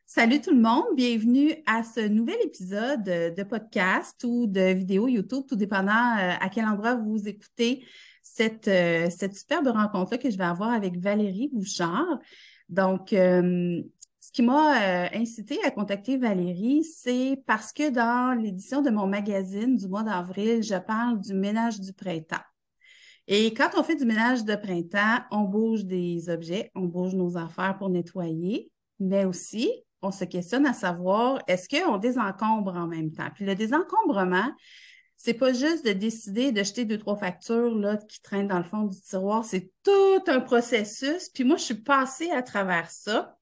Salut tout le monde, bienvenue à ce nouvel épisode de podcast ou de vidéo YouTube, tout dépendant à quel endroit vous écoutez cette superbe rencontre-là que je vais avoir avec Valérie Bouchard. Donc, ce qui m'a incité à contacter Valérie, c'est parce que dans l'édition de mon magazine du mois d'avril, je parle du ménage du printemps. Et quand on fait du ménage de printemps, on bouge des objets, on bouge nos affaires pour nettoyer, mais aussi, on se questionne à savoir, est-ce qu'on désencombre en même temps? Puis le désencombrement, c'est pas juste de décider de jeter deux, trois factures là, qui traînent dans le fond du tiroir, c'est tout un processus. Puis moi, je suis passée à travers ça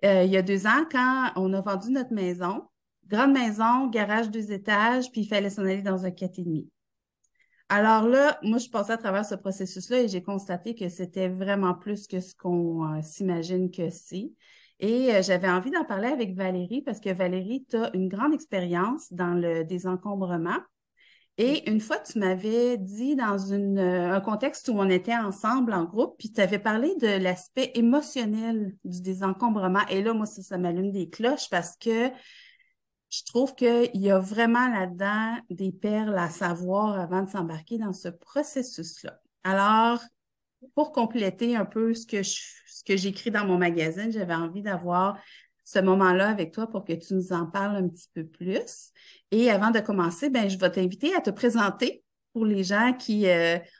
il y a 2 ans quand on a vendu notre maison. Grande maison, garage 2 étages, puis il fallait s'en aller dans un 4,5. Alors là, moi, je passais à travers ce processus-là et j'ai constaté que c'était vraiment plus que ce qu'on s'imagine que c'est. Et j'avais envie d'en parler avec Valérie parce que Valérie, tu as une grande expérience dans le désencombrement. Et une fois, tu m'avais dit dans un contexte où on était ensemble en groupe, puis tu avais parlé de l'aspect émotionnel du désencombrement. Et là, moi, ça m'allume des cloches parce que je trouve qu'il y a vraiment là-dedans des perles à savoir avant de s'embarquer dans ce processus-là. Alors, pour compléter un peu ce que j'écris dans mon magazine, j'avais envie d'avoir ce moment-là avec toi pour que tu nous en parles un petit peu plus. Et avant de commencer, ben, je vais t'inviter à te présenter pour les gens qui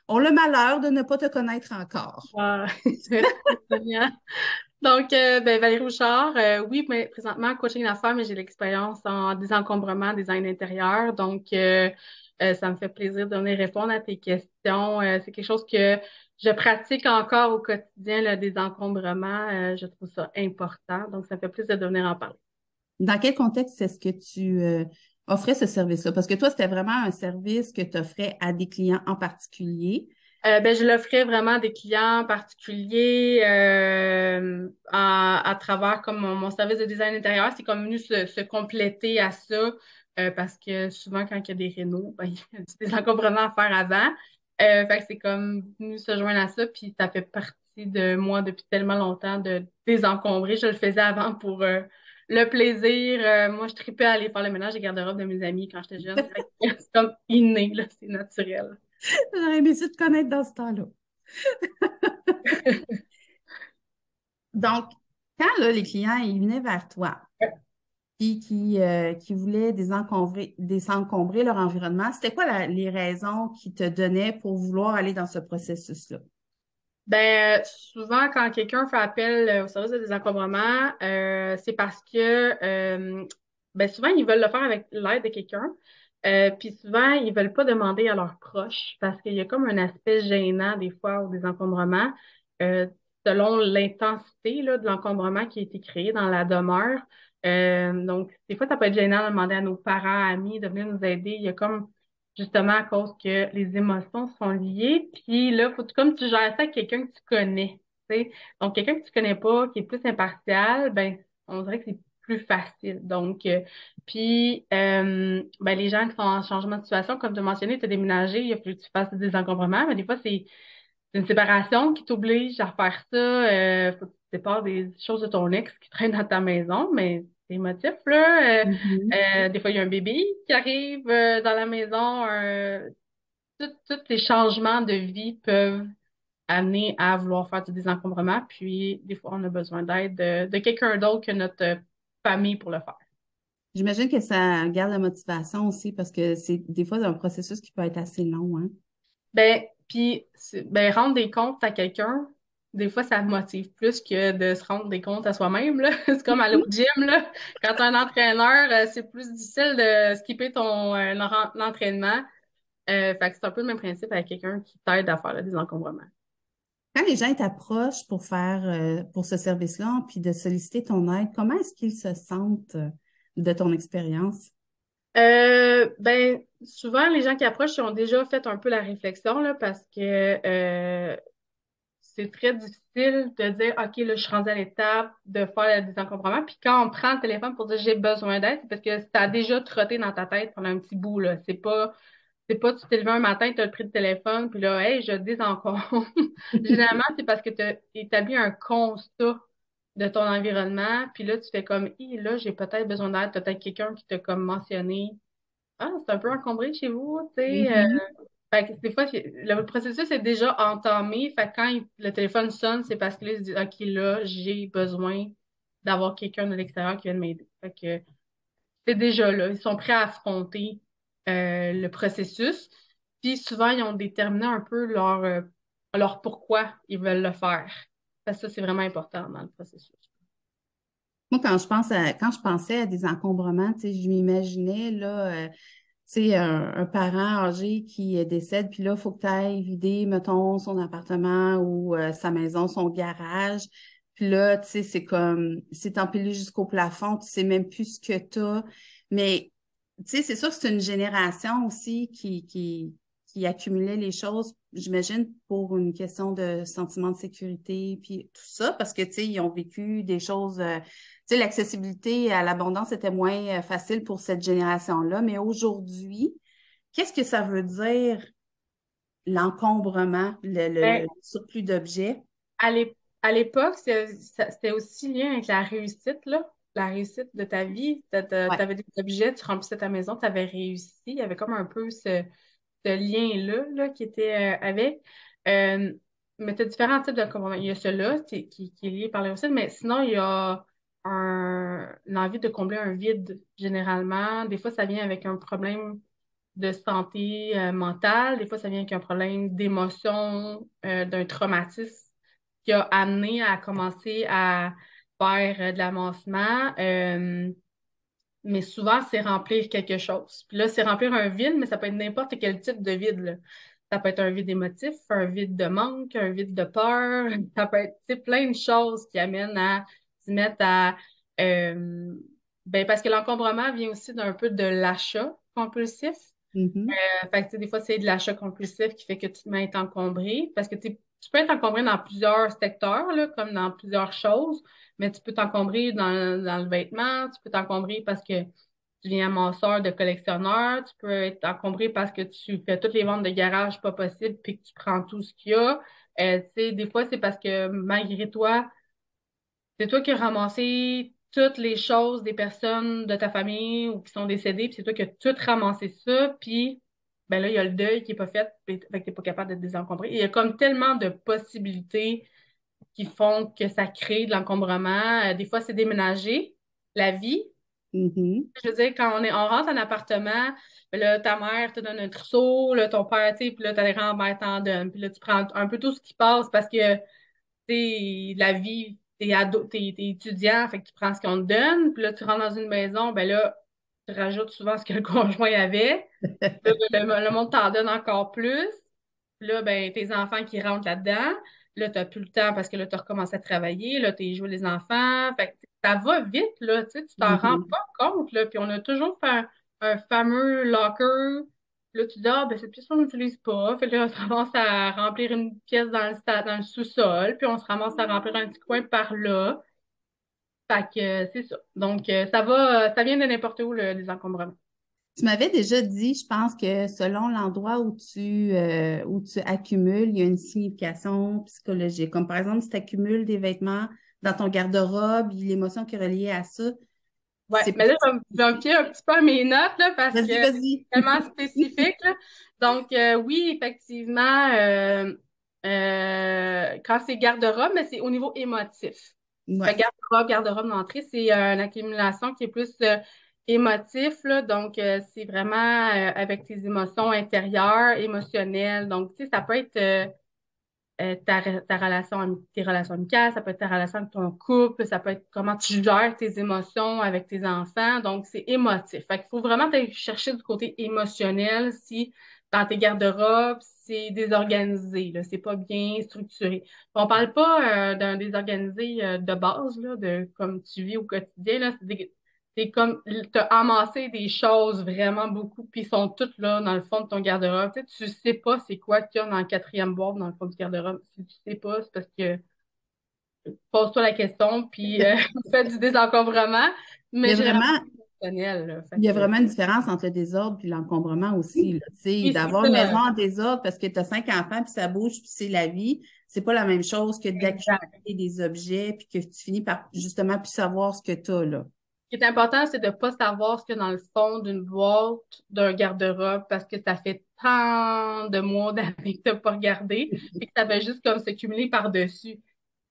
ont le malheur de ne pas te connaître encore. Ah, merci, Sonia. Donc, Valérie Bouchard, oui, mais présentement, coaching d'affaires, mais j'ai l'expérience en désencombrement, design intérieur. Donc, ça me fait plaisir de venir répondre à tes questions. C'est quelque chose que je pratique encore au quotidien, le désencombrement. Je trouve ça important. Donc, ça me fait plaisir de venir en parler. Dans quel contexte est-ce que tu offrais ce service-là? Parce que toi, c'était vraiment un service que tu offrais à des clients en particulier. Je l'offrais vraiment à des clients particuliers à travers comme mon service de design intérieur. C'est comme venu se compléter à ça parce que souvent, quand il y a des rénaux, ben, il y a des encombrements à faire avant. Fait que c'est comme venu se joindre à ça, puis ça fait partie de moi depuis tellement longtemps de désencombrer. Je le faisais avant pour le plaisir. Moi, je tripais à aller faire le ménage des garde-robes de mes amis quand j'étais jeune. Fait que c'est comme inné, là, c'est naturel. J'aurais aimé ça te connaître dans ce temps-là. Donc, quand là, les clients ils venaient vers toi et qui voulaient désencombrer leur environnement, c'était quoi les raisons qui te donnaient pour vouloir aller dans ce processus-là? Souvent, quand quelqu'un fait appel au service de désencombrement, c'est parce que souvent, ils veulent le faire avec l'aide de quelqu'un. Puis souvent, ils veulent pas demander à leurs proches parce qu'il y a comme un aspect gênant des fois au désencombrement, euh, selon l'intensité là, de l'encombrement qui a été créé dans la demeure. Donc, des fois, ça peut être gênant de demander à nos parents, amis de venir nous aider. Il y a comme justement à cause que les émotions sont liées. Puis là, faut comme tu gères ça avec quelqu'un que tu connais, tu sais. Donc, quelqu'un que tu connais pas, qui est plus impartial, ben, on dirait que c'est plus facile. Donc, les gens qui sont en changement de situation, comme tu as mentionné, tu as déménagé, il a fallu que tu fasses des encombrements, mais des fois, c'est une séparation qui t'oblige à faire ça. Faut que tu te sépares des choses de ton ex qui traînent dans ta maison, mais c'est émotif, là. Mhm. Des fois, il y a un bébé qui arrive dans la maison. Tous les changements de vie peuvent amener à vouloir faire du désencombrement. Puis, des fois, on a besoin d'aide de quelqu'un d'autre que notre famille pour le faire. J'imagine que ça garde la motivation aussi parce que c'est des fois un processus qui peut être assez long, hein? Rendre des comptes à quelqu'un, des fois, ça motive plus que de se rendre des comptes à soi-même, là. C'est comme aller au gym, là. Quand tu as un entraîneur, c'est plus difficile de skipper ton l'entraînement. Fait que c'est un peu le même principe avec quelqu'un qui t'aide à faire le désencombrement. Quand les gens t'approchent pour faire pour ce service-là, puis de solliciter ton aide, comment est-ce qu'ils se sentent de ton expérience? Souvent, les gens qui approchent ils ont déjà fait un peu la réflexion, là, parce que c'est très difficile de dire, OK, là, je suis rendue à l'étape de faire le désencombrement. Puis quand on prend le téléphone pour dire j'ai besoin d'aide, c'est parce que ça a déjà trotté dans ta tête pendant un petit bout, là. C'est pas, tu t'es levé un matin, tu as pris le téléphone, puis là, hey, je désencombre. Généralement, c'est parce que tu as établi un constat de ton environnement, puis là, tu fais comme, là, j'ai peut-être besoin d'aide, peut-être quelqu'un qui t'a comme mentionné, ah, c'est un peu encombré chez vous, tu sais. Mhm. Fait que des fois, le processus est déjà entamé, fait que quand le téléphone sonne, c'est parce que là, il se dit, OK, là, j'ai besoin d'avoir quelqu'un de l'extérieur qui vienne m'aider. Fait que c'est déjà là, ils sont prêts à affronter le processus, puis souvent, ils ont déterminé un peu leur pourquoi ils veulent le faire. Parce que ça, c'est vraiment important dans le processus. Moi, quand je pensais à des encombrements, tu sais, je m'imaginais, là, tu sais, un parent âgé qui décède, puis là, il faut que tu ailles vider, mettons, son appartement ou sa maison, son garage. Puis là, tu sais, c'est empilé jusqu'au plafond, tu sais même plus ce que tu as. Mais, tu sais, c'est sûr que c'est une génération aussi qui accumulait les choses, j'imagine, pour une question de sentiment de sécurité, puis tout ça, parce que, tu sais, ils ont vécu des choses, tu sais, l'accessibilité à l'abondance était moins facile pour cette génération-là. Mais aujourd'hui, qu'est-ce que ça veut dire l'encombrement, le surplus d'objets? À à l'époque, c'était aussi lié avec la réussite, là. La réussite de ta vie. Ouais. T'avais des objets, tu remplissais ta maison, tu avais réussi. Il y avait comme un peu ce lien-là là, qui était avec. Euh, mais tu as différents types de comportements. Il y a celui-là qui est lié par la réussite, mais sinon, il y a une envie de combler un vide, généralement. Des fois, ça vient avec un problème de santé mentale. Des fois, ça vient avec un problème d'émotion, d'un traumatisme qui a amené à commencer à faire de l'amancement. Mais souvent, c'est remplir quelque chose. Puis là, c'est remplir un vide, mais ça peut être n'importe quel type de vide, là. Ça peut être un vide émotif, un vide de manque, un vide de peur. Ça peut être, tu sais, plein de choses qui amènent à se mettre à... euh, ben, parce que l'encombrement vient aussi d'un peu de l'achat compulsif. Mhm. Fait que, tu sais, des fois, c'est de l'achat compulsif qui fait que tu te mets à être encombré. Parce que tu peux être encombré dans plusieurs secteurs, là, comme dans plusieurs choses, mais tu peux t'encombrer dans le vêtement, tu peux t'encombrer parce que tu viens amasseur de collectionneur, tu peux être encombré parce que tu fais toutes les ventes de garage pas possible puis que tu prends tout ce qu'il y a. Tu sais, des fois, c'est parce que malgré toi, c'est toi qui as ramassé toutes les choses des personnes de ta famille ou qui sont décédées, puis c'est toi qui as tout ramassé ça, puis ben là, il y a le deuil qui est pas fait, fait que t'es pas capable de te désencombrer. Il y a comme tellement de possibilités qui font que ça crée de l'encombrement. Des fois, c'est déménager, la vie. Mhm. Je veux dire, quand on rentre en appartement, ben là, ta mère te donne un trousseau, là, ton père, tu sais, puis là, ta grand-mère t'en donne. Puis là, tu prends un peu tout ce qui passe parce que la vie, t'es étudiant, fait que tu prends ce qu'on te donne, puis là, tu rentres dans une maison, ben là, tu rajoutes souvent ce que le conjoint avait. Là, le monde t'en donne encore plus. Puis là, ben, tes enfants qui rentrent là-dedans. Là, t'as plus le temps parce que là, tu recommences à travailler. Là, t'es joué les enfants. Fait que ça va vite, là, tu sais, tu t'en rends Mhm. pas compte, là. Puis on a toujours fait un fameux locker. Là, tu dis, ah, ben, cette pièce, on n'utilise pas. Fait que là, on se ramasse à remplir une pièce dans le sous-sol. Puis on se ramasse à remplir un petit coin par là. Fait que c'est ça. Donc, ça vient de n'importe où, les encombrements. Tu m'avais déjà dit, je pense que selon l'endroit où tu accumules, il y a une signification psychologique. Comme par exemple, si tu accumules des vêtements dans ton garde-robe, l'émotion qui est reliée à ça, Ouais, c'est mais là, je vais me fier un petit peu à mes notes, là, parce que vas-y, vas-y. c'est tellement spécifique, là. Donc, oui, effectivement, quand c'est garde-robe, mais c'est au niveau émotif. Fait Ouais. que garde-robe d'entrée, c'est une accumulation qui est plus émotif, là. Donc, c'est vraiment avec tes émotions intérieures, émotionnelles. Donc, tu sais, ça peut être ta relation, tes relations amicales, ça peut être ta relation avec ton couple, ça peut être comment tu gères tes émotions avec tes enfants. Donc, c'est émotif. Fait qu'il faut vraiment aller chercher du côté émotionnel si dans tes garde-robes, c'est désorganisé, là, c'est pas bien structuré. On parle pas d'un désorganisé de base, là, de comme tu vis au quotidien, là, c'est comme t'as amassé des choses vraiment beaucoup, puis ils sont toutes là dans le fond de ton garde-robe. Tu sais pas c'est quoi qu'il y a dans le quatrième boîte dans le fond du garde-robe. Si tu sais pas, c'est parce que pose-toi la question, puis fais du désencombrement. Il y Mais a généralement, vraiment, personnel, là. Fait Il y a que, vraiment une différence entre le désordre et l'encombrement aussi, là. Tu sais, oui, c'est d'avoir une maison ça. en désordre parce que tu as 5 enfants, puis ça bouge, puis c'est la vie, c'est pas la même chose que Exact. d'accumuler des objets, puis que tu finis par justement plus savoir ce que tu as, là. Ce qui est important, c'est de ne pas savoir ce qu'il y a dans le fond d'une boîte, d'un garde-robe, parce que ça fait tant de mois d'années que tu n'as pas regardé, et que ça va juste comme se cumuler par-dessus.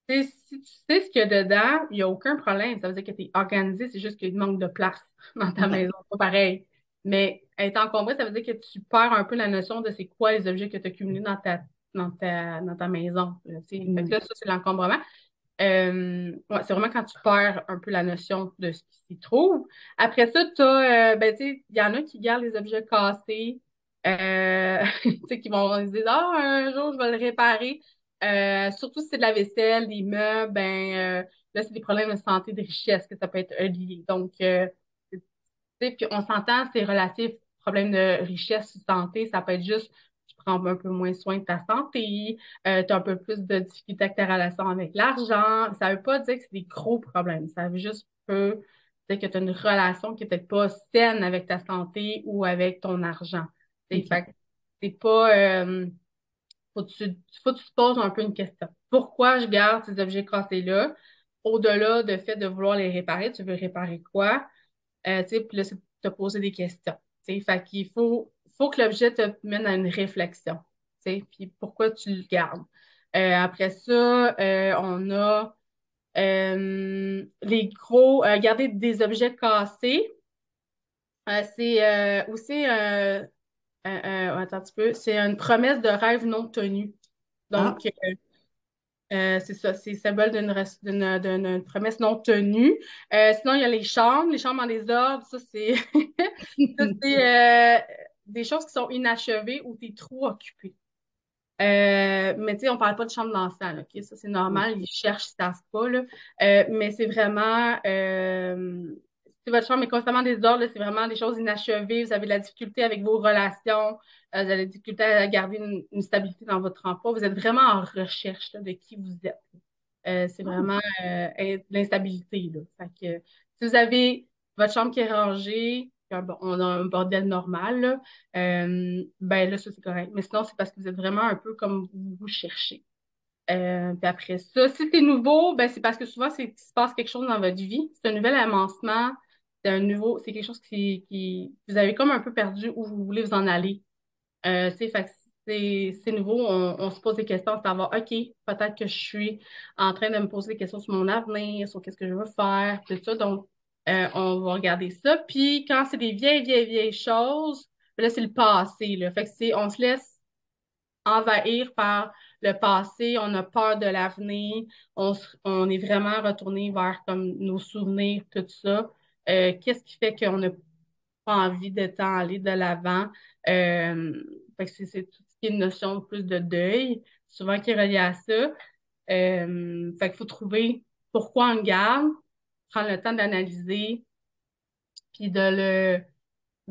Tu sais, si tu sais ce qu'il y a dedans, il n'y a aucun problème. Ça veut dire que tu es organisé, c'est juste qu'il manque de place dans ta Ouais. maison. C'est pas pareil. Mais être encombré, ça veut dire que tu perds un peu la notion de c'est quoi les objets que tu as cumulés dans ta maison. Là, tu sais. Fait que Ouais. là, ça, c'est l'encombrement. Ouais, c'est vraiment quand tu perds un peu la notion de ce qui s'y trouve. Après ça, ben, tu sais, il y en a qui gardent les objets cassés, tu sais, qui vont se dire, ah, un jour, je vais le réparer. Surtout si c'est de la vaisselle, des meubles, ben, là, c'est des problèmes de santé, de richesse que ça peut être lié. Donc, tu sais, puis on s'entend, c'est relatif, problème de richesse ou santé, ça peut être juste, tu prends un peu moins soin de ta santé, tu as un peu plus de difficultés avec ta relation avec l'argent. Ça veut pas dire que c'est des gros problèmes. Ça veut juste dire que tu as une relation qui est peut-être pas saine avec ta santé ou avec ton argent. C'est OK. fait que c'est pas, faut que tu te poses un peu une question. Pourquoi je garde ces objets cassés-là? Au-delà de fait de vouloir les réparer, tu veux réparer quoi? Tu sais, puis là, c'est de te poser des questions. Tu sais, fait qu'il faut que l'objet te mène à une réflexion. Tu sais, puis pourquoi tu le gardes. Après ça, on a les gros, garder des objets cassés. C'est aussi, attends un petit peu, c'est une promesse de rêve non tenue. Ah, Donc, c'est ça, c'est symbole d'une promesse non tenue. Sinon, il y a les chambres en désordre. Ça, c'est ça, c'est des choses qui sont inachevées ou tu es trop occupé. Mais tu sais, on parle pas de chambre d'enfant, là, OK? Ça, c'est normal, ils cherchent, ils savent pas, là. Mais c'est vraiment, si votre chambre est constamment en désordre, là, c'est vraiment des choses inachevées, vous avez de la difficulté avec vos relations, vous avez de la difficulté à garder une stabilité dans votre emploi, vous êtes vraiment en recherche, là, de qui vous êtes. C'est ah, vraiment l'instabilité, là. Fait que si vous avez votre chambre qui est rangée, on a un bordel normal, là, ben là, ça, c'est correct. Mais sinon, c'est parce que vous êtes vraiment un peu comme vous cherchez. Puis après ça, si c'est nouveau, ben c'est parce que souvent, il se passe quelque chose dans votre vie. C'est un nouvel avancement, c'est quelque chose vous avez comme un peu perdu où vous voulez vous en aller. Tu sais, fait que c'est nouveau, on se pose des questions à savoir, OK, peut-être que je suis en train de me poser des questions sur mon avenir, sur qu'est-ce que je veux faire, tout ça. Donc, on va regarder ça. Puis, quand c'est des vieilles, vieilles, vieilles choses, ben là, c'est le passé, là. Fait que on se laisse envahir par le passé, on a peur de l'avenir, on est vraiment retourné vers comme nos souvenirs, tout ça. Qu'est-ce qui fait qu'on n'a pas envie de t'en aller de l'avant? Fait que c'est tout ce qui est une notion plus de deuil, souvent qui est relié à ça. Fait qu'il faut trouver pourquoi on le garde, prendre le temps d'analyser, puis de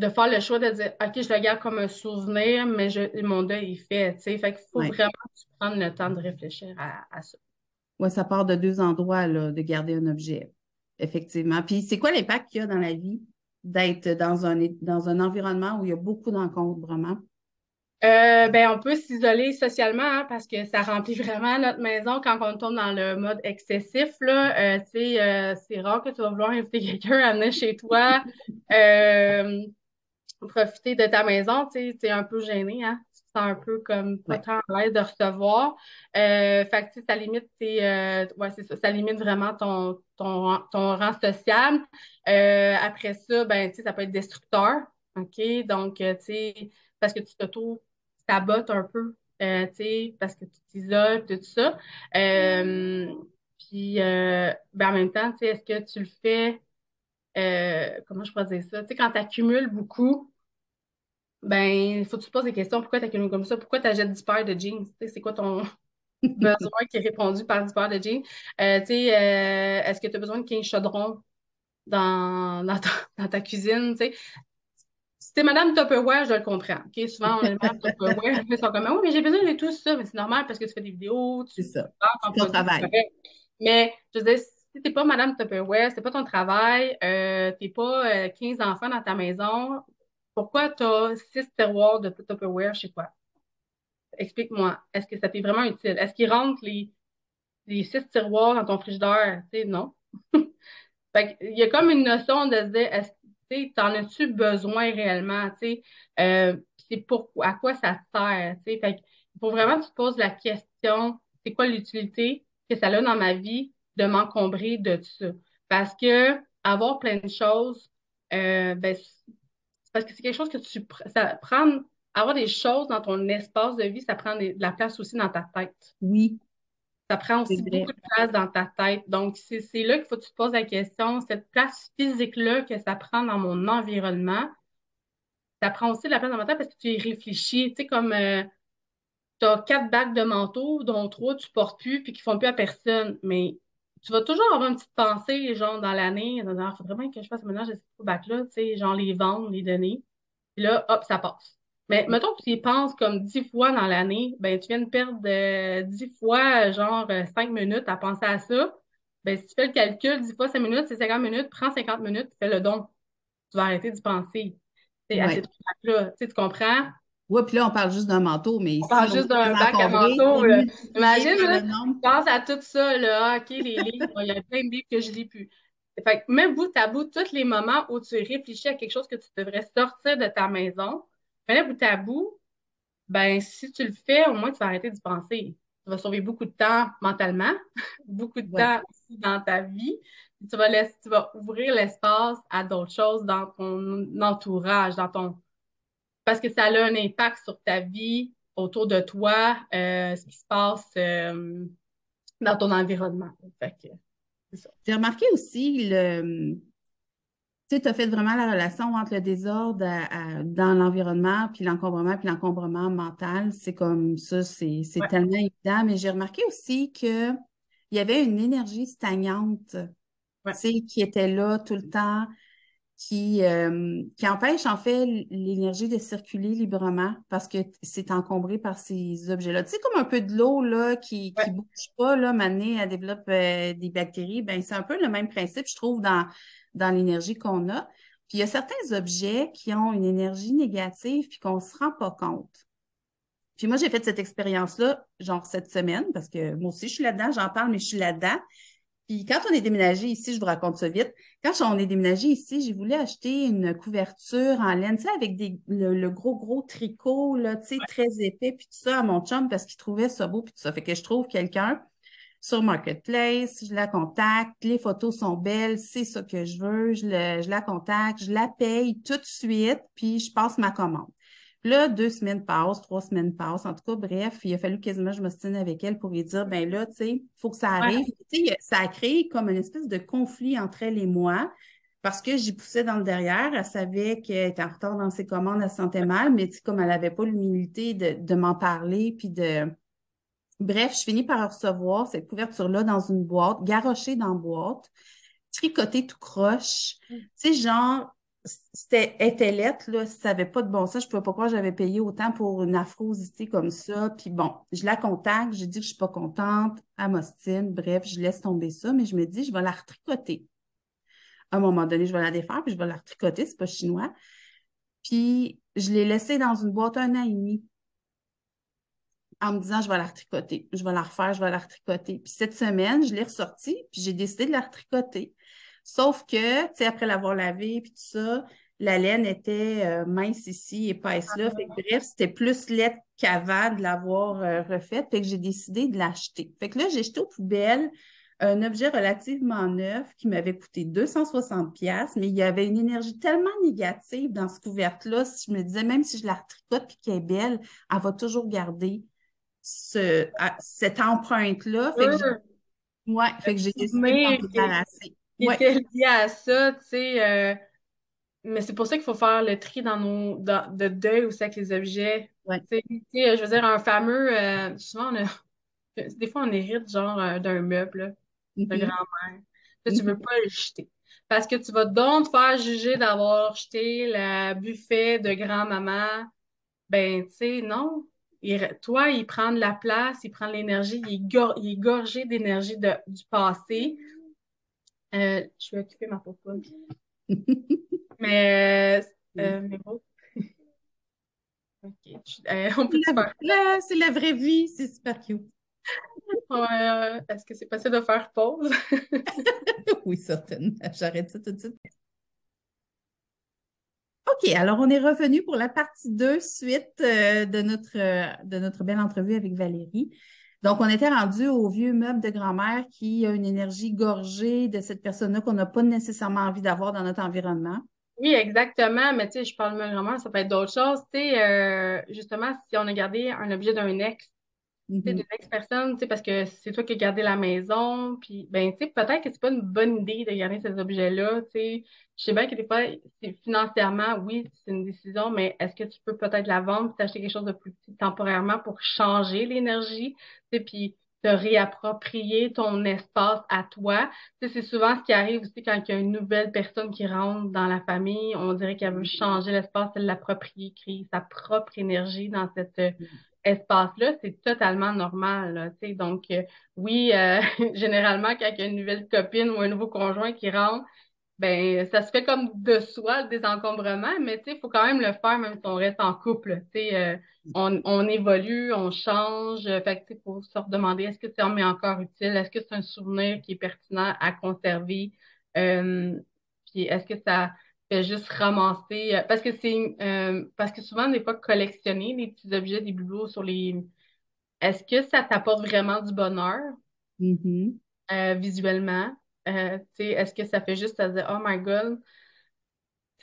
faire le choix de dire, OK, je le garde comme un souvenir, mais mon deuil est fait, tu sais. Fait qu'il faut ouais. vraiment prendre le temps de réfléchir à ça. Ouais, ça part de deux endroits, là, de garder un objet. Effectivement. Puis, c'est quoi l'impact qu'il y a dans la vie d'être dans un environnement où il y a beaucoup d'encombrement? Ben, on peut s'isoler socialement hein, parce que ça remplit vraiment notre maison quand on tombe dans le mode excessif, là. Tu sais, c'est rare que tu vas vouloir inviter quelqu'un à venir chez toi. Euh, profiter de ta maison, tu sais, t'es un peu gêné, hein? Tu te sens un peu comme pas Ouais. tant à l'aise de recevoir. Fait que, tu sais, ça limite ouais, c'est ça, ça limite vraiment ton rang social. Après ça, ben, tu sais, ça peut être destructeur, OK? Donc, tu sais, parce que tu t'auto-sabotes un peu, tu sais, parce que tu t'isoles, tout ça. Euh, puis, ben, en même temps, tu sais, est-ce que tu le fais, comment je pourrais dire ça? Tu sais, quand tu accumules beaucoup, ben, il faut que tu te poses des questions. Pourquoi tu accumules comme ça? Pourquoi tu achètes 10 paires de jeans? Tu sais, c'est quoi ton besoin qui est répondu par 10 paires de jeans? Tu sais, est-ce que tu as besoin de 15 chaudrons dans ta cuisine? Tu sais, si t'es Madame Tupperware, je le comprends. OK? Souvent, on est Madame Tupperware. Ils sont comme, oui, mais j'ai besoin de tout ça. Mais c'est normal parce que tu fais des vidéos, C'est tu ça. vends C'est ton ton produit, c'est travail. correct. Mais, je veux dire, si t'es pas Madame Tupperware, c'est pas ton travail, t'es pas 15 enfants dans ta maison, pourquoi t'as 6 tiroirs de Tupperware chez toi? Explique-moi. Est-ce que ça t'est vraiment utile? Est-ce qu'ils rentrent les 6 tiroirs dans ton frigidaire? Tu sais, non. Fait qu'il y a comme une notion de se dire, est-ce, tu sais, t'en as-tu besoin réellement? Tu sais, c'est pour, à quoi ça te sert? Tu sais, fait qu'il faut vraiment que tu te poses la question, c'est quoi l'utilité que ça a dans ma vie de m'encombrer de ça? Parce que avoir plein de choses, ben, c'est parce que c'est quelque chose que ça prend, avoir des choses dans ton espace de vie, ça prend de la place aussi dans ta tête. Oui, Ça prend c'est aussi beaucoup vrai. de place dans ta tête. Donc, c'est là qu'il faut que tu te poses la question, cette place physique-là que ça prend dans mon environnement, ça prend aussi de la place dans ma tête parce que tu y réfléchis. Tu sais, comme tu as 4 bacs de manteaux, dont 3 tu portes plus puis qui font plus à personne. Mais tu vas toujours avoir une petite pensée, genre, dans l'année, en disant, il faudrait bien que je fasse le ménage de ces 3 bacs-là, tu sais, genre les vendre, les donner. Puis là, hop, ça passe. Mais mettons que tu y penses comme 10 fois dans l'année, ben tu viens de perdre 10 fois, genre 5 minutes à penser à ça. Ben, si tu fais le calcul, 10 fois 5 minutes, c'est 50 minutes, prends 50 minutes, fais le don. Tu vas arrêter d'y penser. C'est à ces Ouais. trucs-là. Tu sais, tu comprends? Ouais, puis là, on parle juste d'un manteau, mais On parle si on juste veut les d'un bac à encombrer, manteau, c'est là. multiplié Imagine, par là, le tu nombre. penses à tout ça, là. Ah, OK, les livres, il y a plein de livres que je lis plus. Fait que, même bout à bout, tous les moments où tu réfléchis à quelque chose que tu devrais sortir de ta maison, mets bout à bout, ben, si tu le fais, au moins, tu vas arrêter d'y penser. Tu vas sauver beaucoup de temps mentalement, beaucoup de Ouais. temps aussi dans ta vie. Puis tu vas ouvrir l'espace à d'autres choses dans ton entourage, parce que ça a un impact sur ta vie, autour de toi, ce qui se passe dans ton environnement. Fait que, c'est ça. J'ai remarqué aussi tu sais, tu as fait vraiment la relation entre le désordre dans l'environnement, puis l'encombrement mental. C'est comme ça, c'est Ouais, tellement évident. Mais j'ai remarqué aussi qu'il y avait une énergie stagnante, tu ouais, sais, qui était là tout le temps, qui empêche en fait l'énergie de circuler librement parce que c'est encombré par ces objets-là. Tu sais, comme un peu de l'eau là, qui ouais, bouge pas, là, maintenant, elle développe des bactéries. Ben, c'est un peu le même principe, je trouve, dans l'énergie qu'on a. Puis il y a certains objets qui ont une énergie négative puis qu'on se rend pas compte. Puis moi, j'ai fait cette expérience-là, genre cette semaine, parce que moi aussi, je suis là-dedans, j'en parle, mais je suis là-dedans. Puis quand on est déménagé ici, je vous raconte ça vite. Quand on est déménagé ici, j'ai voulu acheter une couverture en laine, tu sais, avec le gros, gros tricot, là, tu sais, très épais, puis tout ça à mon chum parce qu'il trouvait ça beau, puis tout ça. Fait que je trouve quelqu'un sur Marketplace, je la contacte, les photos sont belles, c'est ça que je veux, je la contacte, je la paye tout de suite, puis je passe ma commande. Puis là, 2 semaines passent, 3 semaines passent, en tout cas, bref, il a fallu quasiment que je m'ostine avec elle pour lui dire, ben là, tu sais, il faut que ça ouais, arrive. Tu sais, ça a créé comme une espèce de conflit entre elle et moi, parce que j'y poussais dans le derrière, elle savait qu'elle était en retard dans ses commandes, elle se sentait mal, mais tu sais, comme elle n'avait pas l'humilité de m'en parler, puis de bref, je finis par recevoir cette couverture-là dans une boîte, garrochée dans la boîte, tricotée tout croche. Tu sais, genre, était lettre, là, ça n'avait pas de bon sens. Je ne pouvais pas croire que j'avais payé autant pour une affrosité comme ça. Puis bon, je la contacte, j'ai dit que je suis pas contente, elle m'ostine, bref, je laisse tomber ça, mais je me dis, je vais la retricoter. À un moment donné, je vais la défaire, puis je vais la retricoter, c'est pas chinois. Puis je l'ai laissée dans une boîte 1 an et demi en me disant, je vais la retricoter, je vais la refaire, je vais la retricoter. Puis cette semaine, je l'ai ressortie, puis j'ai décidé de la retricoter. Sauf que, tu sais, après l'avoir lavée, puis tout ça, la laine était mince ici, épaisse là. Fait que, bref, c'était plus laide qu'avant de l'avoir refaite. Fait que j'ai décidé de l'acheter. Fait que là, j'ai jeté aux poubelles un objet relativement neuf qui m'avait coûté 260 pièces, mais il y avait une énergie tellement négative dans ce couvert-là. Si je me disais, même si je la retricote puis qu'elle est belle, elle va toujours garder cette empreinte-là. ouais. Fait que j'ai décidé de m'en Mais débarrasser. qui Ouais, était lié à ça, tu sais. Mais c'est pour ça qu'il faut faire le tri de deuil aussi avec les objets. ouais. Tu sais, je veux dire, un fameux, souvent, des fois, on hérite genre d'un meuble, là, de Mhm, grand-mère. Là, tu veux mhm. pas le jeter. Parce que tu vas donc te faire juger d'avoir jeté le buffet de grand-maman. Ben, tu sais, non. Toi, il prend de la place, il prend de l'énergie, il est gorgé d'énergie du passé. Je vais occuper ma popoune. Mais bon, ok. On peut-tu faire C'est la vraie vie, c'est super cute. est-ce que c'est possible de faire pause? Oui, certainement. J'arrête ça tout de suite. OK, alors on est revenu pour la partie 2 suite de notre belle entrevue avec Valérie. Donc, on était rendu au vieux meuble de grand-mère qui a une énergie gorgée de cette personne-là qu'on n'a pas nécessairement envie d'avoir dans notre environnement. Oui, exactement. Mais tu sais, je parle même vraiment, ça peut être d'autres choses. Tu sais, justement, si on a gardé un objet d'un ex, tu sais, d'une Mhm. ex-personne, tu sais, parce que c'est toi qui as gardé la maison, puis, ben, tu sais, peut-être que c'est pas une bonne idée de garder ces objets-là, tu sais. Je sais bien que des fois, financièrement, oui, c'est une décision, mais est-ce que tu peux peut-être la vendre, puis t'acheter quelque chose de plus petit temporairement pour changer l'énergie, tu sais, puis te réapproprier ton espace à toi. Tu sais, c'est souvent ce qui arrive aussi quand il y a une nouvelle personne qui rentre dans la famille, on dirait qu'elle veut changer l'espace, elle l'approprier, créer sa propre énergie dans cette espace-là, c'est totalement normal, là, tu sais. Donc, oui, généralement, quand il y a une nouvelle copine ou un nouveau conjoint qui rentre, ben, ça se fait comme de soi, le désencombrement, mais tu sais, il faut quand même le faire même si on reste en couple, tu sais. On évolue, on change, fait que, tu sais, faut se redemander est-ce que ça en est encore utile, est-ce que c'est un souvenir qui est pertinent à conserver, euh, puis est-ce que ça fait juste ramasser, parce que souvent, des fois, collectionner des petits objets, des bibelots sur les, est-ce que ça t'apporte vraiment du bonheur, Mhm. visuellement? Tu sais, est-ce que ça fait juste à dire, oh my God,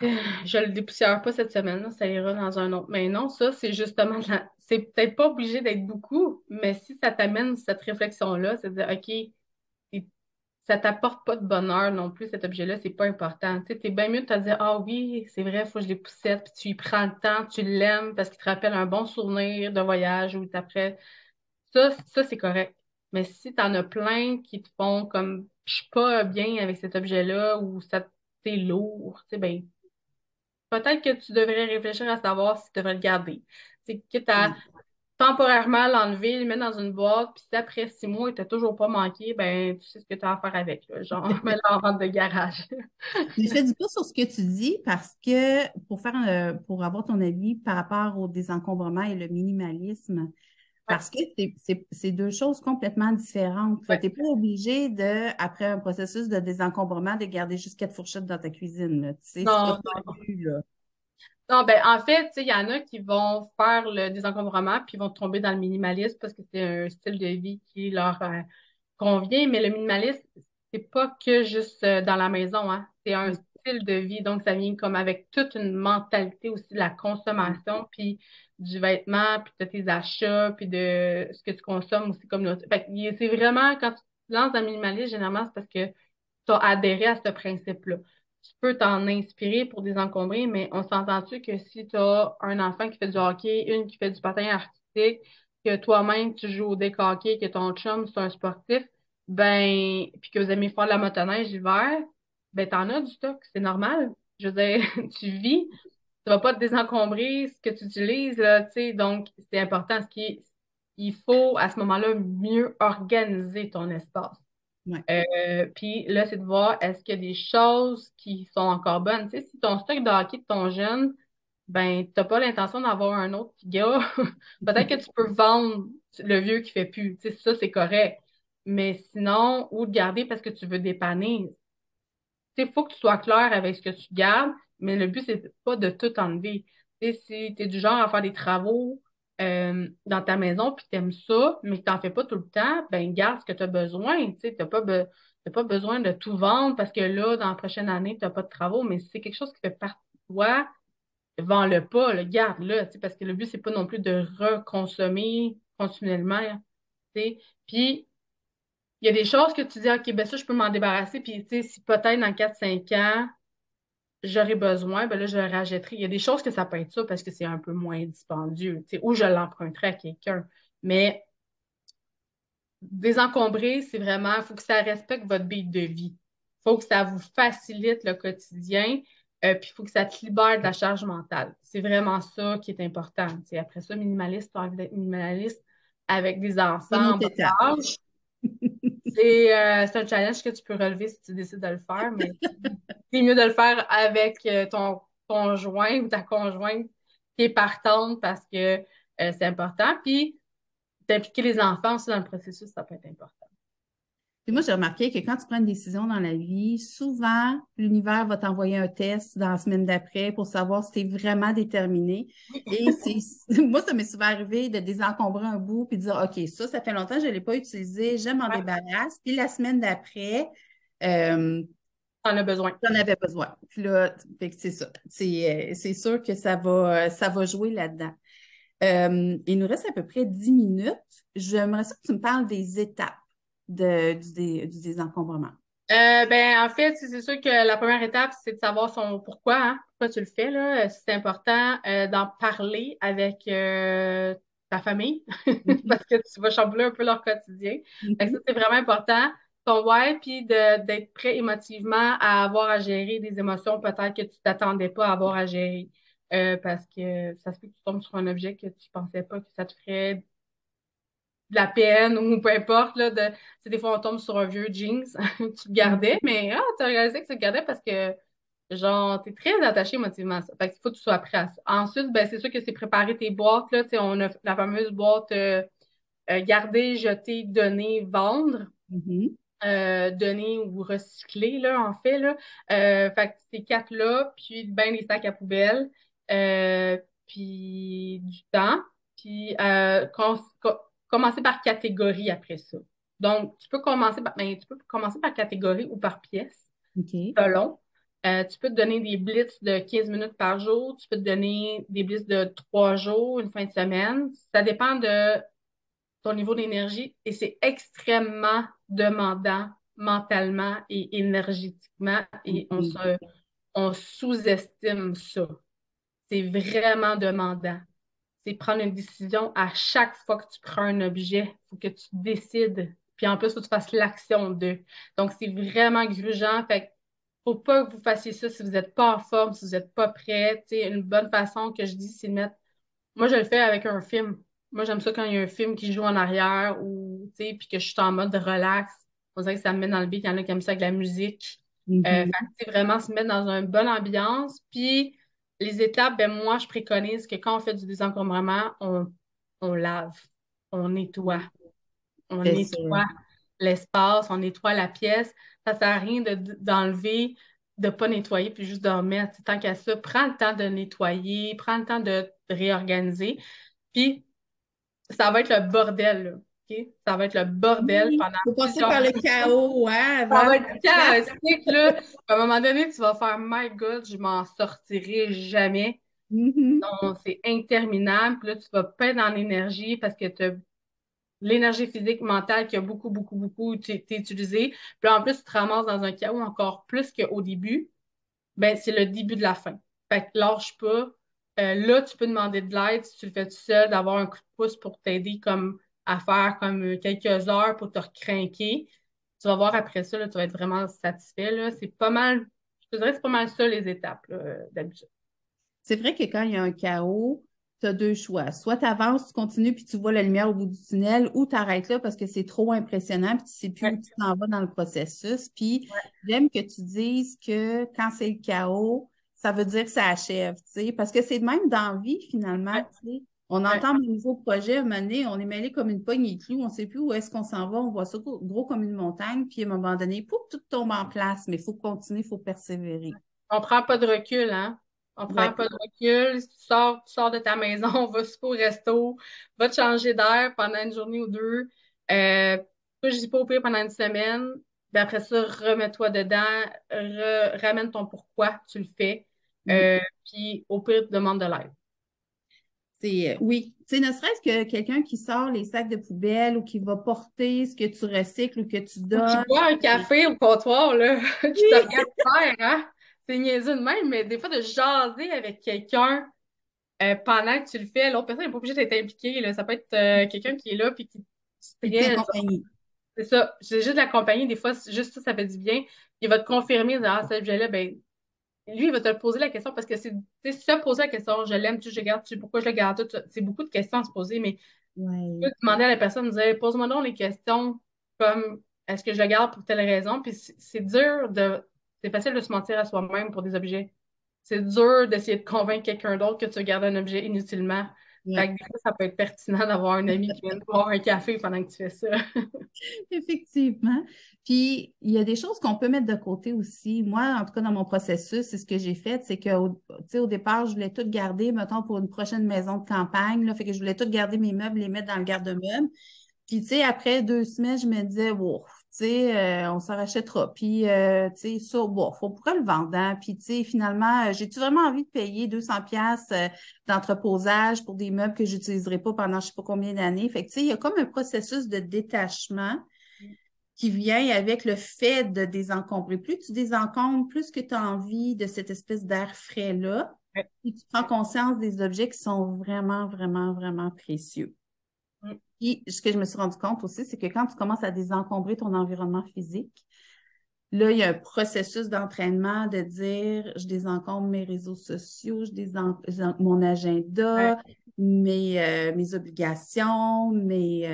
je le dépoussière pas cette semaine, là, ça ira dans un autre. Mais non, ça, c'est justement, c'est peut-être pas obligé d'être beaucoup, mais si ça t'amène cette réflexion-là, c'est de dire, OK, et ça t'apporte pas de bonheur non plus, cet objet-là, c'est pas important. Tu sais, t'es bien mieux de te dire, ah oui, c'est vrai, faut que je les poussette, puis tu y prends le temps, tu l'aimes parce qu'il te rappelle un bon souvenir de voyage ou après. Ça, c'est correct. Mais si t'en as plein qui te font comme, je suis pas bien avec cet objet-là ou ça, c'est lourd, tu sais, ben, peut-être que tu devrais réfléchir à savoir si tu devrais le garder. C'est quitte à Oui. temporairement l'enlever, le mettre dans une boîte, puis si après 6 mois, il t'a toujours pas manqué, ben tu sais ce que tu as à faire avec, là. Genre, mets-le en vente de garage. Mais je fais du pas sur ce que tu dis parce que pour avoir ton avis par rapport au désencombrement et le minimalisme, Ouais, parce que c'est deux choses complètement différentes. Tu ouais. n'es pas obligé de, après un processus de désencombrement, de garder juste 4 fourchettes dans ta cuisine, là. Tu sais, c'est pas Non, ça le non. but, là. Non, ben en fait, tu sais, il y en a qui vont faire le désencombrement puis vont tomber dans le minimalisme parce que c'est un style de vie qui leur convient, mais le minimalisme, c'est pas que juste dans la maison, hein. C'est un Mm, style de vie, donc ça vient comme avec toute une mentalité aussi de la mm, consommation, puis du vêtement, puis de tes achats, puis de ce que tu consommes aussi comme l'autre. Fait que c'est vraiment, quand tu te lances dans le minimalisme, généralement, c'est parce que tu as adhéré à ce principe-là. Tu peux t'en inspirer pour désencombrer, mais on s'entend-tu que si tu as un enfant qui fait du hockey, une qui fait du patin artistique, que toi-même tu joues au deck hockey, que ton chum c'est un sportif, ben, puis que vous aimez faire de la motoneige l'hiver, ben, t'en as du stock, c'est normal. Je veux dire, tu vis, tu vas pas te désencombrer ce que tu utilises, là, tu sais, donc c'est important. Il faut à ce moment-là mieux organiser ton espace. ouais. Puis là, c'est de voir est-ce qu'il y a des choses qui sont encore bonnes. Tu sais, si ton stock de hockey de ton jeune, ben, t'as pas l'intention d'avoir un autre petit gars, peut-être que tu peux vendre le vieux qui fait plus. Tu sais, ça, c'est correct. Mais sinon, ou de garder parce que tu veux dépanner. Tu sais, faut que tu sois clair avec ce que tu gardes, mais le but, c'est pas de tout enlever. Tu sais, si tu es du genre à faire des travaux dans ta maison, puis t'aimes ça, mais que t'en fais pas tout le temps, ben garde ce que tu as besoin. Tu sais, t'as pas besoin de tout vendre parce que là, dans la prochaine année, t'as pas de travaux, mais si c'est quelque chose qui fait partie de toi, vends-le pas, le garde-le, tu sais, parce que le but, c'est pas non plus de reconsommer continuellement, tu sais. Puis, il y a des choses que tu dis, OK, ben ça, je peux m'en débarrasser. Puis, tu sais, si peut-être dans 4 5 ans, j'aurais besoin, ben là, je le rachèterai. Il y a des choses que ça peut être ça parce que c'est un peu moins dispendieux, tu sais, ou je l'emprunterai à quelqu'un. Mais désencombrer, c'est vraiment, il faut que ça respecte votre beat de vie. Il faut que ça vous facilite le quotidien, puis il faut que ça te libère de la charge mentale. C'est vraiment ça qui est important. Tu sais, après ça, minimaliste, tu as envie d'être minimaliste avec des Une enfants en autre bas étape. âge. C'est un challenge que tu peux relever si tu décides de le faire, mais c'est mieux de le faire avec ton conjoint ou ta conjointe qui est partante parce que c'est important. Puis, d'impliquer les enfants aussi dans le processus, ça peut être important. Puis moi, j'ai remarqué que quand tu prends une décision dans la vie, souvent, l'univers va t'envoyer un test dans la semaine d'après pour savoir si tu es vraiment déterminé. Et moi, ça m'est souvent arrivé de désencombrer un bout puis de dire, OK, ça fait longtemps que je ne l'ai pas utilisé, je m'en Ouais, débarrasse. Puis la semaine d'après, euh, t'en as besoin. j'en avais besoin. Puis là, fait que c'est ça. C'est sûr que ça va jouer là-dedans. Il nous reste à peu près 10 minutes. J'aimerais ça que tu me parles des étapes du désencombrement. En fait, c'est sûr que la première étape, c'est de savoir son pourquoi, hein, pourquoi tu le fais, là. C'est important d'en parler avec ta famille Mhm. parce que tu vas chambouler un peu leur quotidien. Fait que ça, Mhm. c'est vraiment important. Ton why, puis d'être prêt émotivement à avoir à gérer des émotions peut-être que tu t'attendais pas à avoir à gérer. Parce que ça se peut que tu tombes sur un objet que tu pensais pas que ça te ferait de la peine ou peu importe, là, tu sais, des fois, on tombe sur un vieux jeans, tu le gardais, mais tu as réalisé que tu le gardais parce que, genre, t'es très attaché émotivement à ça. Fait qu'il faut que tu sois prêt à ça. Ensuite, ben, c'est sûr que c'est préparer tes boîtes, là, tu sais, on a la fameuse boîte garder, jeter, donner, vendre. Mhm. Donner ou recycler, là, en fait, là. Fait que ces quatre-là, puis ben les sacs à poubelle, puis du temps, puis commencer par catégorie après ça. Donc, tu peux commencer par catégorie ou par pièce, OK. selon. Tu peux te donner des blitz de 15 minutes par jour, tu peux te donner des blitz de 3 jours, une fin de semaine. Ça dépend de ton niveau d'énergie et c'est extrêmement demandant mentalement et énergétiquement et Mhm. on sous-estime ça. C'est vraiment demandant. C'est prendre une décision à chaque fois que tu prends un objet. Il faut que tu décides. Puis en plus, il faut que tu fasses l'action de. Donc, c'est vraiment grugeant. Fait que faut pas que vous fassiez ça si vous n'êtes pas en forme, si vous n'êtes pas prêt. Tu sais, une bonne façon que je dis, c'est de mettre moi, je le fais avec un film. Moi, j'aime ça quand il y a un film qui joue en arrière ou, tu sais, puis que je suis en mode relax. On dirait que ça me met dans le beat. Il y en a qui aiment ça avec la musique. Fait que, Mhm. tu sais, vraiment se mettre dans une bonne ambiance. Puis, les étapes, ben, moi, je préconise que quand on fait du désencombrement, on lave, on nettoie. On C'est ça. nettoie l'espace, on nettoie la pièce. Ça sert à rien d'enlever, de pas nettoyer, puis juste de remettre. Tant qu'à ça, prends le temps de nettoyer, prends le temps de te réorganiser. Puis, ça va être le bordel, là. OK? Ça va être le bordel Oui, pendant faut passer plusieurs par le jours. chaos, hein, Ça avant va que être ça place. chaotique, là. À un moment donné, tu vas faire, My God, je m'en sortirai jamais. Mhm. Donc, c'est interminable. Puis là, tu vas perdre en énergie parce que tu l'énergie physique, mentale qui a beaucoup, beaucoup, beaucoup été utilisée. Puis là, en plus, tu te ramasses dans un chaos encore plus qu'au début. Ben, c'est le début de la fin. Fait que lâche pas. Là, tu peux demander de l'aide si tu le fais tout seul, d'avoir un coup de pouce pour t'aider comme à faire comme quelques heures pour te recrinquer. Tu vas voir après ça, là, tu vas être vraiment satisfait, là. C'est pas mal, je te dirais que c'est pas mal ça les étapes, là, d'habitude. C'est vrai que quand il y a un chaos, tu as deux choix. Soit tu avances, tu continues, puis tu vois la lumière au bout du tunnel, ou tu arrêtes là parce que c'est trop impressionnant, puis tu sais plus où Ouais, tu t'en vas dans le processus. Puis ouais, j'aime que tu dises que quand c'est le chaos, ça veut dire que ça achève, tu sais, parce que c'est de même dans la vie, finalement, ouais, tu sais. On ouais. entend un nouveau projet, à un moment donné, on est mêlé comme une poignée de clous, on ne sait plus où est-ce qu'on s'en va, on voit ça gros comme une montagne, puis à un moment donné, pouf, tout tombe en place, mais il faut continuer, il faut persévérer. On prend pas de recul, hein? On prend Ouais. pas de recul. Si tu sors de ta maison, va super au resto, va te changer d'air pendant une journée ou deux. Toi, je dis pas au pire pendant une semaine. Puis après ça, remets-toi dedans, ramène ton pourquoi tu le fais. Oui. Puis au pire, demande de l'aide. Oui, tu sais, ne serait-ce que quelqu'un qui sort les sacs de poubelle ou qui va porter ce que tu recycles ou que tu Ou qui donnes. boit un Et- café au comptoir, là, qui te Oui, regarde faire, hein? C'est niaiseux de même, mais des fois, de jaser avec quelqu'un pendant que tu le fais, l'autre personne n'est pas obligée d'être impliquée, là. Ça peut être quelqu'un qui est là puis qui puis de stresse. compagnie. C'est ça. C'est juste l'accompagner. Des fois, juste ça, ça fait du bien. Il va te confirmer, dire, ah, cet objet-là, ben, lui, il va te poser la question parce que c'est, tu sais, si tu as posé la question, je l'aime, tu, je garde, tu, pourquoi je le garde, tout, c'est beaucoup de questions à se poser, mais tu Oui. peux demander à la personne, dire, pose-moi donc les questions comme Est-ce que je le garde pour telle raison? Puis c'est dur c'est facile de se mentir à soi-même pour des objets. C'est dur d'essayer de convaincre quelqu'un d'autre que tu gardes un objet inutilement. Fait Oui. que des fois, ça peut être pertinent d'avoir un ami qui vient te boire un café pendant que tu fais ça. Effectivement. Puis, il y a des choses qu'on peut mettre de côté aussi. Moi, en tout cas, dans mon processus, c'est ce que j'ai fait, c'est que, tu sais, au départ, je voulais tout garder, mettons, pour une prochaine maison de campagne, là, fait que je voulais tout garder mes meubles, les mettre dans le garde-meuble. Puis, tu sais, après 2 semaines, je me disais, wow, tu sais, on s'en rachètera. Puis, tu sais, ça, bon, faut pourquoi le vendre, hein? Puis, tu sais, finalement, j'ai-tu vraiment envie de payer 200 pièces d'entreposage pour des meubles que j'utiliserai pas pendant je sais pas combien d'années? Fait que, tu sais, il y a comme un processus de détachement qui vient avec le fait de désencombrer. Plus tu désencombres, plus que tu as envie de cette espèce d'air frais-là, Ouais. et tu prends conscience des objets qui sont vraiment, vraiment, vraiment précieux. Mm. Puis, ce que je me suis rendu compte aussi, c'est que quand tu commences à désencombrer ton environnement physique, là, il y a un processus d'entraînement de dire, je désencombre mes réseaux sociaux, mon Ouais. agenda, mes obligations, tu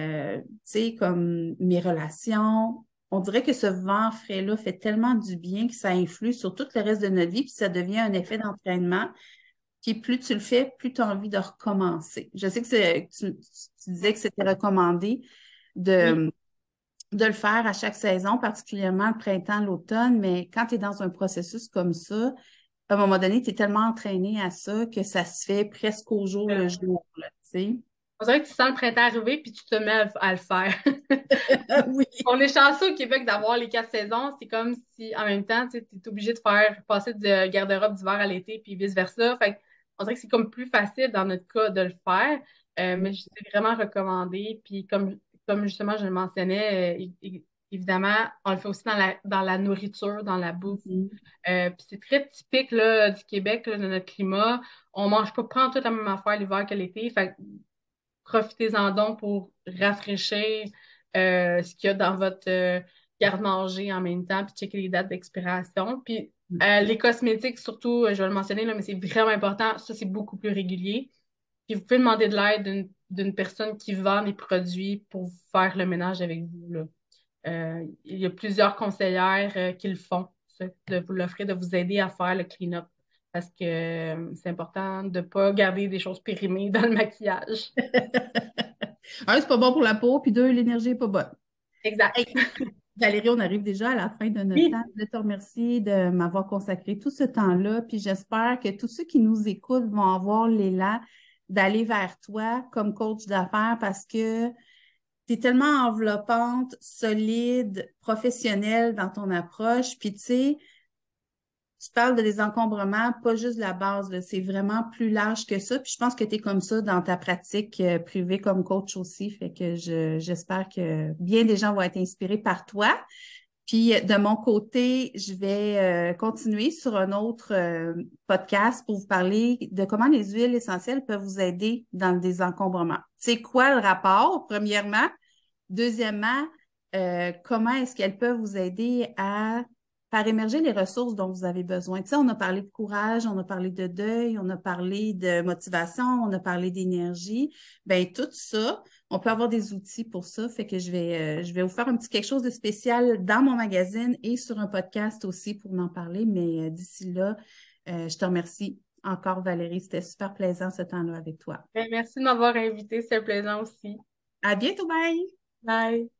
sais, comme mes relations. On dirait que ce vent frais-là fait tellement du bien que ça influe sur tout le reste de notre vie, puis ça devient un effet d'entraînement. Puis plus tu le fais, plus tu as envie de recommencer. Je sais que tu disais que c'était recommandé Oui. de le faire à chaque saison, particulièrement le printemps, l'automne, mais quand tu es dans un processus comme ça, à un moment donné, tu es tellement entraîné à ça que ça se fait presque au jour le jour, là, tu sais. On dirait que tu sens le printemps arriver puis tu te mets à le faire. Oui. On est chanceux au Québec d'avoir les 4 saisons. C'est comme si, en même temps, tu es obligé de faire passer de garde-robe d'hiver à l'été puis vice-versa. Fait que on dirait que c'est comme plus facile dans notre cas de le faire. Mais je t'ai vraiment recommandé. Puis comme justement je le mentionnais, évidemment, on le fait aussi dans la nourriture, dans la bouffe. Mhm. Puis c'est très typique là, du Québec, là, de notre climat. On mange pas prendre toute la même affaire l'hiver que l'été. Fait que profitez-en donc pour rafraîchir ce qu'il y a dans votre garde-manger en même temps, puis checker les dates d'expiration. Puis les cosmétiques, surtout, je vais le mentionner, là, mais c'est vraiment important. Ça, c'est beaucoup plus régulier. Puis vous pouvez demander de l'aide d'une personne qui vend des produits pour faire le ménage avec vous, là. Il y a plusieurs conseillères qui le font, ça, de vous l'offrir, de vous aider à faire le clean-up. Parce que c'est important de ne pas garder des choses périmées dans le maquillage. Un, c'est pas bon pour la peau, puis deux, l'énergie est pas bonne. Exact. Hey, Valérie, on arrive déjà à la fin de notre temps. Oui. Je voulais te remercier de m'avoir consacré tout ce temps-là, puis j'espère que tous ceux qui nous écoutent vont avoir l'élan d'aller vers toi comme coach d'affaires parce que tu es tellement enveloppante, solide, professionnelle dans ton approche. Puis, tu sais, tu parles de désencombrement, pas juste de la base, là, c'est vraiment plus large que ça. Puis, je pense que tu es comme ça dans ta pratique privée comme coach aussi. Fait que j'espère que bien des gens vont être inspirés par toi. Puis de mon côté, je vais continuer sur un autre podcast pour vous parler de comment les huiles essentielles peuvent vous aider dans le désencombrement. C'est quoi le rapport, premièrement? Deuxièmement, comment est-ce qu'elles peuvent vous aider à faire émerger les ressources dont vous avez besoin? Tu sais, on a parlé de courage, on a parlé de deuil, on a parlé de motivation, on a parlé d'énergie. Ben tout ça, on peut avoir des outils pour ça. Fait que je vais vous faire un petit quelque chose de spécial dans mon magazine et sur un podcast aussi pour en parler. Mais d'ici là, je te remercie encore, Valérie. C'était super plaisant ce temps-là avec toi. Ben, merci de m'avoir invité, c'est un plaisant aussi. À bientôt, bye! Bye.